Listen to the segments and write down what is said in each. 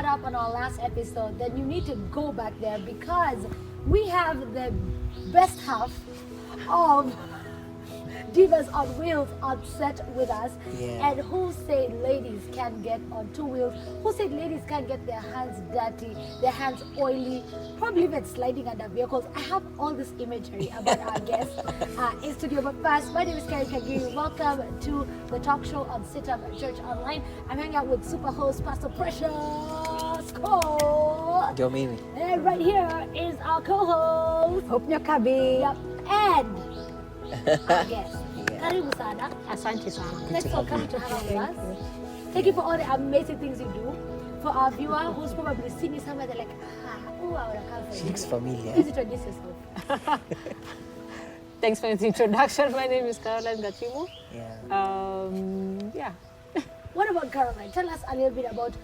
caught up on our last episode, then you need to go back there because we have the best half of Divas on Wheels on set with us. Yeah. And who said ladies can get on two wheels? Who said ladies can get their hands dirty, their hands oily, probably even sliding under vehicles? I have all this imagery about our guests in studio. But first, my name is Kerry. Welcome to the talk show on CITAM ChurchOnline. I'm hanging out with super host Pastor Precious Cole. Yo, Mimi. And right here is our co-host. Hope Nyakabi. Yep. And our guest. Karibu sana. Asante sana. Thanks for coming to hang out with us. Thank you for all the amazing things you do. For our viewer who's probably seen you somewhere, they're like, oh, I would have come for She you. looks familiar. Please introduce yourself. Thanks for the introduction. My name is Gatimu. Yeah. Yeah. What about Caroline? Tell us a little bit about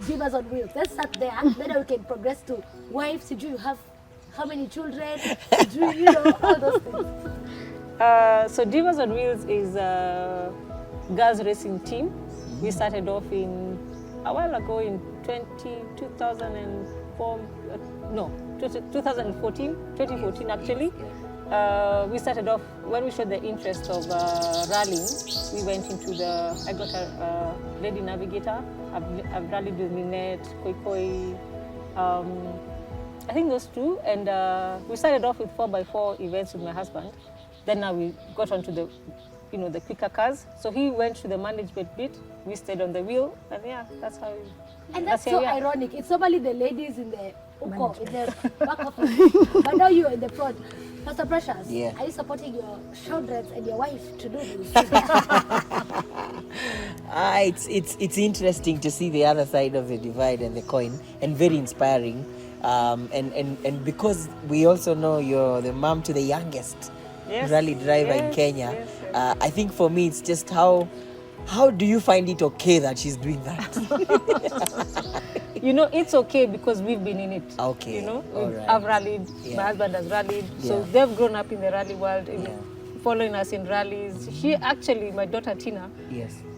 Divas on Wheels. Let's start there. Then we can progress to wives. Do you have how many children? Do you know all those things? So Divas on Wheels is a girls racing team. We started off a while ago in 2004, 2014 actually. We started off when we showed the interest of rallying. We went into I got a lady Navigator. I've rallied with Minette, Koi, I think those two. And we started off with 4x4 events with my husband. Then now we got onto the quicker cars. So he went to the management bit. We stayed on the wheel, and yeah, that's how. And that's so ironic. It's normally the ladies in the back office, but now you're in the front. Pastor Precious, yeah. Are you supporting your children and your wife to do this? It's interesting to see the other side of the divide and the coin, and very inspiring. And because we also know you're the mom to the youngest rally driver in Kenya, I think for me it's just how do you find it okay that she's doing that? It's okay because we've been in it. Okay. Right. I've rallied, my husband has rallied, so they've grown up in the rally world, following us in rallies. She actually, my daughter Tina,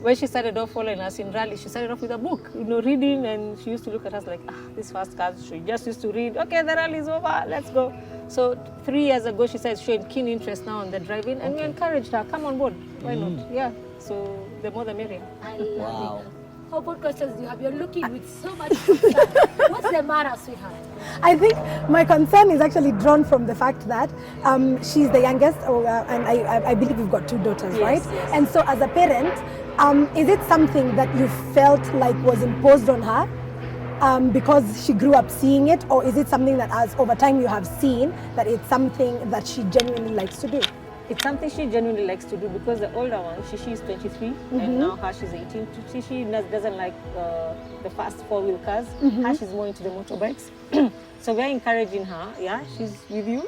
when she started off following us in rally, she started off with a book, reading, and she used to look at us like, this fast cars. She just used to read, okay, the rally is over, let's go. So 3 years ago, she said showing keen interest now on the driving, and we encouraged her, come on board, why not? Yeah, so the more the merrier. I love it. How about questions do you have? You're looking with so much concern. What's the matter, sweetheart? I think my concern is actually drawn from the fact that she's the youngest, and I believe you've got 2 daughters, right? Yes. And so as a parent, is it something that you felt like was imposed on her because she grew up seeing it, or is it something that as over time you have seen that it's something that she genuinely likes to do? It's something she genuinely likes to do because the older one, she's 23 and now she's 18. She doesn't like the fast 4-wheel cars. She's more into the motorbikes. So we're encouraging her. Yeah, she's with you.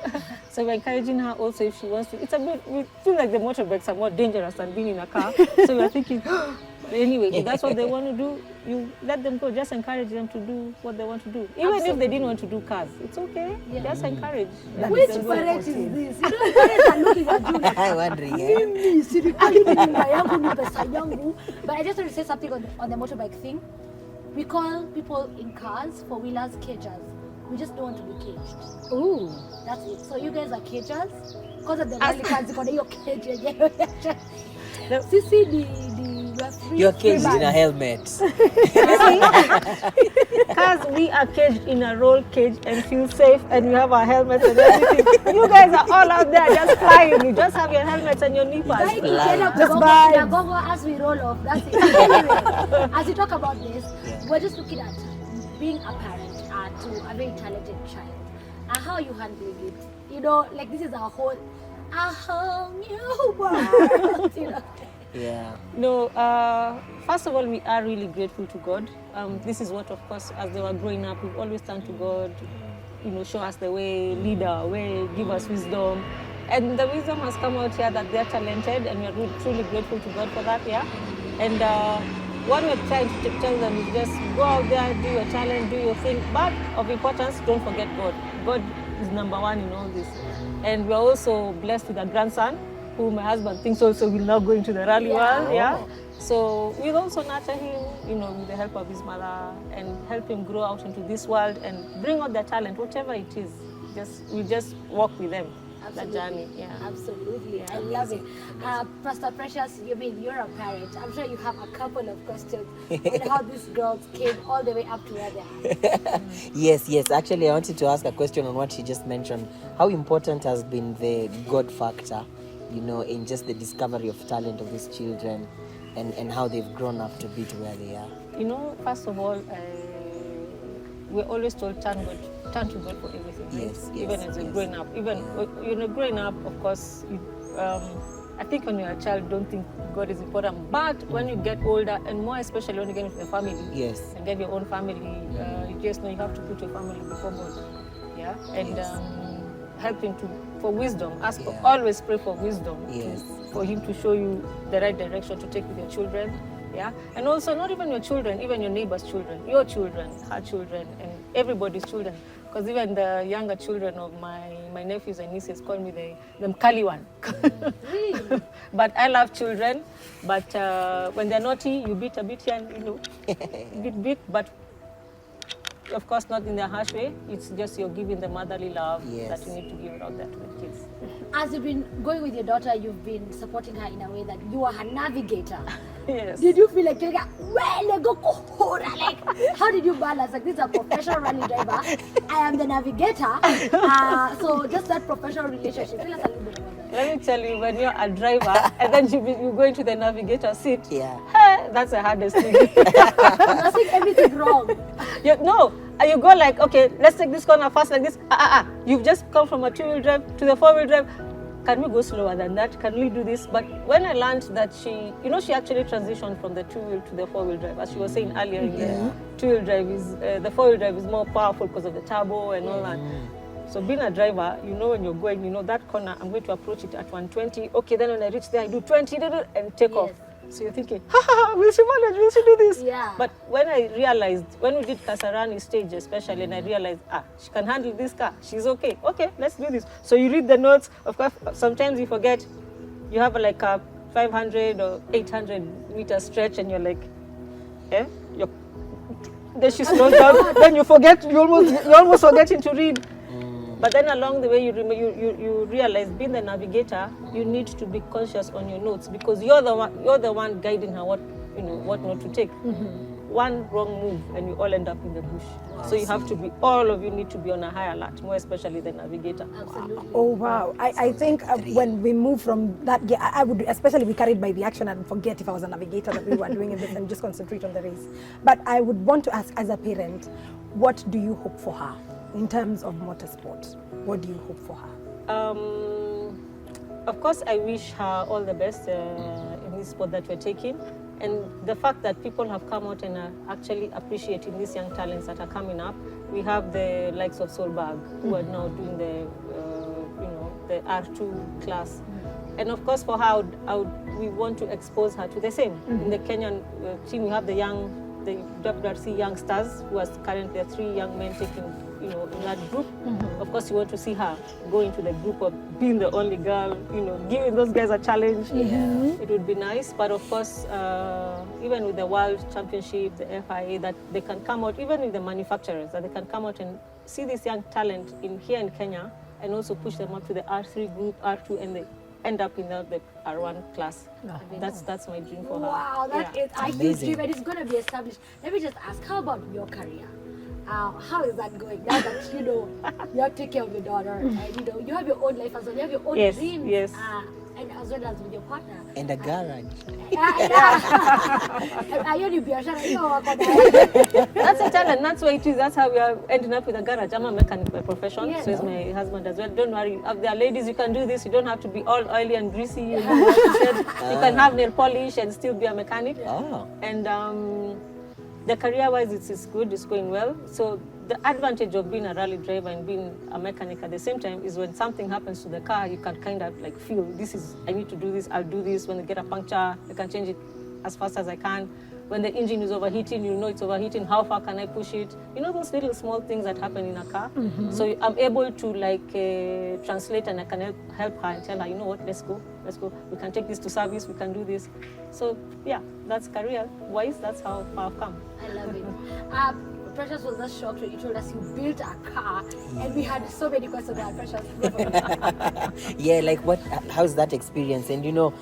So we're encouraging her also if she wants to. It's a bit, we feel like the motorbikes are more dangerous than being in a car. So we're thinking, anyway, if that's what they want to do, you let them go. Just encourage them to do what they want to do. Even if they didn't want to do cars, it's okay. Just encourage. Which parent is this? Parents are looking at you like, I'm wondering, But I just want to say something on the motorbike thing. We call people in cars, 4-wheelers, cagers. We just don't want to be caged. Ooh. That's it. So you guys are cagers? Because of the rally cars, you got your cage. You're caged in a helmet. Because we are caged in a roll cage and feel safe, and we have our helmets and everything. You guys are all out there just flying. You just have your helmets and your knee pads. As we roll off, that's it. Anyway, as we talk about this, we're just looking at being a parent to a very talented child. How are you handling it? This is a whole new world. Yeah. No, first of all, we are really grateful to God. This is what, of course, as they were growing up, we've always turned to God, show us the way, lead our way, give us wisdom. And the wisdom has come out here that they're talented, and we're truly grateful to God for that, And what we're trying to tell them is just go out there, do your challenge, do your thing. But of importance, don't forget God. God is number one in all this. And we're also blessed with a grandson, who my husband thinks also will now go into the rally world. So we'll also nurture him, with the help of his mother, and help him grow out into this world and bring out their talent, whatever it is. We just walk with them. That journey, Absolutely. I love it. Pastor Precious, you're a parent. I'm sure you have a couple of questions on how these girls came all the way up to where they are. Yes. Actually, I wanted to ask a question on what she just mentioned. How important has been the God factor, in just the discovery of talent of these children and how they've grown up to be to where they are? First of all, we're always told turn to God for everything. Right? Yes, even as you're growing up. Growing up, of course, I think when you're a child, don't think God is important. But when you get older, and more especially when you get into the family, and get your own family, you just know you have to put your family before God. Yeah, and help Him for wisdom. Always pray for wisdom. For Him to show you the right direction to take with your children. Yeah, and also not even your children, even your neighbor's children, your children, her children, and everybody's children. Because even the younger children of my nephews and nieces call me the Mkali one. Really? But I love children. But when they're naughty, you beat a bit here and bit. But of course, not in the harsh way. It's just you're giving the motherly love that you need to give out there to the kids. As you've been going with your daughter, you've been supporting her in a way that you are her navigator. Yes. Did you feel like, how did you balance? Like, this is a professional rally driver. I am the navigator. So just that professional relationship. Tell us a little bit about that. Let me tell you, when you're a driver and then you go into the navigator seat, that's the hardest thing. You're saying everything wrong. You go like, okay, let's take this corner fast like this. You've just come from a two-wheel drive to the four-wheel drive. Can we go slower than that? Can we do this? But when I learned that she actually transitioned from the two-wheel to the four-wheel drive. As she was saying earlier, the two-wheel drive the four-wheel drive is more powerful because of the turbo and all that. So being a driver, when you're going, that corner, I'm going to approach it at 120. Okay, then when I reach there, I do 20 and take off. So you're thinking, will she manage? Will she do this? Yeah. But when I realized, when we did Kasarani stage especially, and I realized, she can handle this car. She's okay. Okay, let's do this. So you read the notes. Of course, sometimes you forget. You have like a 500 or 800 meter stretch, and you're like, then she slows down. Then you forget. You almost forgetting to read. But then along the way, you realize, being the navigator, you need to be conscious on your notes, because you're the one guiding her what not to take. One wrong move and you all end up in the bush. So you have to be, all of you need to be on a high alert, more especially the navigator. Absolutely. Oh wow! I think when we move from that, I would especially be carried by the action and forget if I was a navigator that we were doing in this and just concentrate on the race. But I would want to ask, as a parent, what do you hope for her in terms of motorsport? What do you hope for her? Of course, I wish her all the best in this sport that we're taking. And the fact that people have come out and are actually appreciating these young talents that are coming up. We have the likes of Solberg, who are now doing the R2 class. And of course, for her, we want to expose her to the same. In the Kenyan team, we have the WRC youngsters, who are currently 3 young men taking, in that group. Of course, you want to see her go into the group of being the only girl, giving those guys a challenge. It would be nice. But of course, even with the World Championship, the FIA, that they can come out, even with the manufacturers, that they can come out and see this young talent here in Kenya, and also push them up to the R3 group, R2, and they end up in the R1 class. That's my dream for her. Wow, that is a huge dream, and it's going to be established. Let me just ask, how about your career? How is that going now that you have to take care of your daughter, and you have your own life as well, you have your own dreams, and as well as with your partner and a garage. That's a talent. That's why it is. That's how we are ending up with a garage. I'm a mechanic by profession, so is my husband as well. Don't worry, there are ladies, you can do this. You don't have to be all oily and greasy. You can have nail polish and still be a mechanic. And the career-wise, it's good, it's going well. So the advantage of being a rally driver and being a mechanic at the same time is when something happens to the car, you can kind of feel, I need to do this, I'll do this. When I get a puncture, I can change it as fast as I can. when the engine is overheating, you know it's overheating, how far can I push it? You know, those little small things that happen in a car. So I'm able to like translate, and I can help her and tell her, you know what, let's go. We can take this to service, we can do this. So yeah, that's career-wise, that's how far I've come. I love it. Precious was just shocked when you told us you built a car, and we had so many questions about Precious. Yeah, like how's that experience? And you know,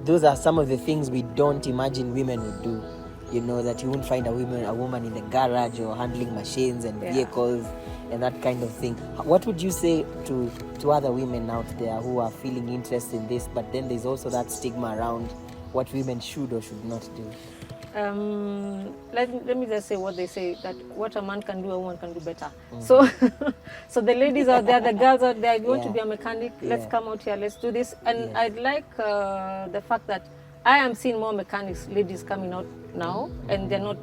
those are some of the things we don't imagine women would do. You know, that you won't find a woman in the garage or handling machines and vehicles and that kind of thing. What would you say to other women out there who are feeling interested in this, but then there's also that stigma around what women should or should not do? Let me just say what they say, that what a man can do, a woman can do better. So the ladies out there, the girls out there, you want to be a mechanic, let's come out here, let's do this. And I'd like the fact that I am seeing more mechanics, ladies coming out now, and they're not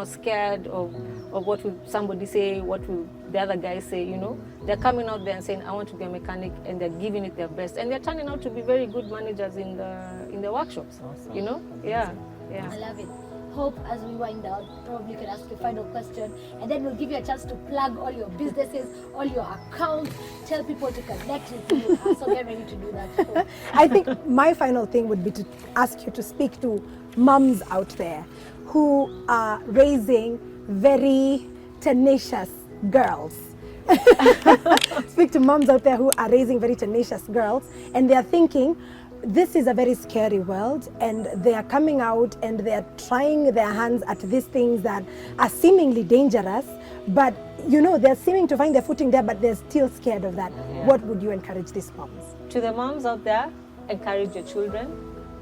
scared of what will somebody say, what will the other guys say, you know. They're coming out there and saying, I want to be a mechanic, and they're giving it their best. And they're turning out to be very good managers in the workshops, you know. Yeah. I love it. Hope as we wind down, probably you can ask your final question, and then we'll give you a chance to plug all your businesses, all your accounts, tell people to connect with you. So we're ready to do that. I think my final thing would be to ask you to speak to mums out there who are raising very tenacious girls. Speak to moms out there who are raising very tenacious girls, and they are thinking, this is a very scary world, and they are coming out and they are trying their hands at these things that are seemingly dangerous, but you know, they're seeming to find their footing there, but they're still scared of that. What would you encourage these moms? To the moms out there, encourage your children.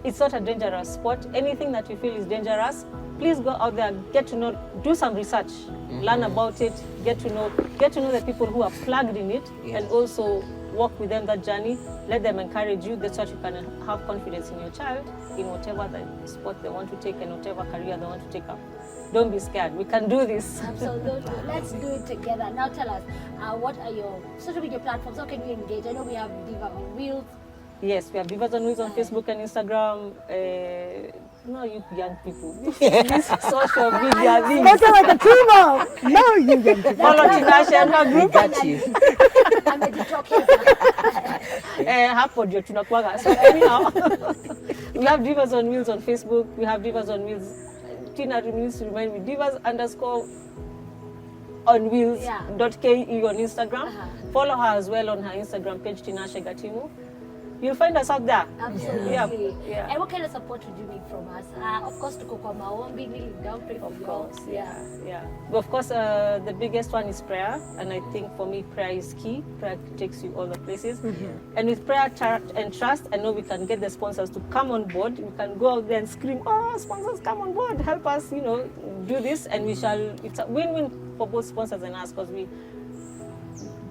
It's not a dangerous sport. Anything that you feel is dangerous, please go out there, get to know, do some research, learn about it, get to know the people who are plugged in it, and also walk with them that journey. Let them encourage you. That's what you can have confidence in your child, in whatever the sport they want to take and whatever career they want to take up. Don't be scared. We can do this. Absolutely. Let's do it together. Now tell us, what are your social media platforms? How can we engage? I know we have Divas On Wheels. Yes, we have Divas On Wheels on Facebook and Instagram. No, you young people. This social media thing. Spoken like a true mom. No, you young people. Follow Tinashe and her group. Got you. I'm a TikToker. Hapo ndio tunakuwaga. So anyhow, we have Divas On Wheels on Facebook. We have Divas On Wheels. Tina needs to remind me, Divas_on Wheels.ke on Instagram. Follow her as well on her Instagram page, Tinashe Gatimu. You'll find us out there. Absolutely. Yeah. And what kind of support would you need from us? Of course, to kwa maombi, kneeling down, pray for you. Of course, yeah. But of course, the biggest one is prayer, and I think for me, prayer is key. Prayer takes you all the places. And with prayer and trust, I know we can get the sponsors to come on board. We can go out there and scream, "Oh, sponsors, come on board! Help us, do this." And we shall. It's a win-win for both sponsors and us, because we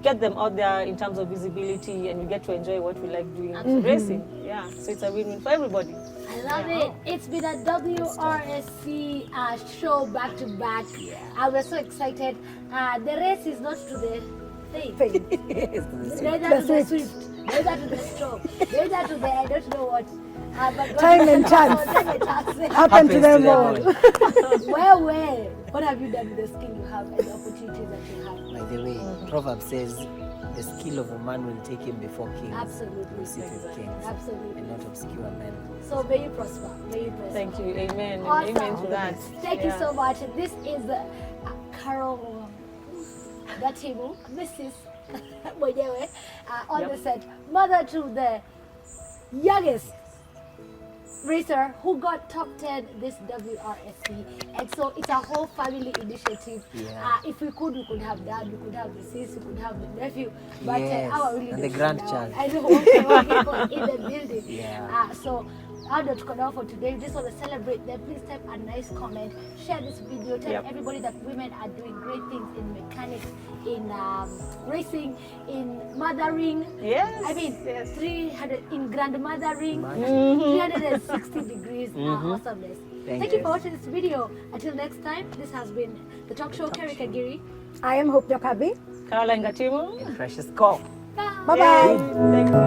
get them out there in terms of visibility, and we get to enjoy what we like doing, racing. Yeah, so it's a win-win for everybody. I love it. It's been a WRSC show back to back. We're so excited. The race is not to the thing. Neither to the Swift, neither to the stroke, neither to the I don't know what. But Time and chance happen to them all. Well, what have you done with the skill you have and the opportunities that you have? By the way, Proverbs says, the skill of a man will take him before kings. Absolutely. Will sit with kings. Absolutely. And not obscure men. So may you prosper. May you prosper. Thank you. Amen. Awesome. Amen to that. Thank you so much. This is Carol Gatimu, Mrs. Mwenyewe, on the set, mother to the youngest racer who got top 10 this WRSC, and so it's a whole family initiative. If we could have dad, we could have the sis, we could have the nephew, but our really and the grandchild. I know people in the building. So how tuko nao for today. Just want to celebrate them. Please type a nice comment, share this video, tell everybody that women are doing great things in mechanics, in racing, in mothering. I mean, 300 in grandmothering, 360 degrees awesomeness. Thank you for watching this video. Until next time, this has been the talk show. Kerry Kagiri. I am Hope Yokabi. Caroline Gatimu. And Precious Call. Bye-bye. Thank you.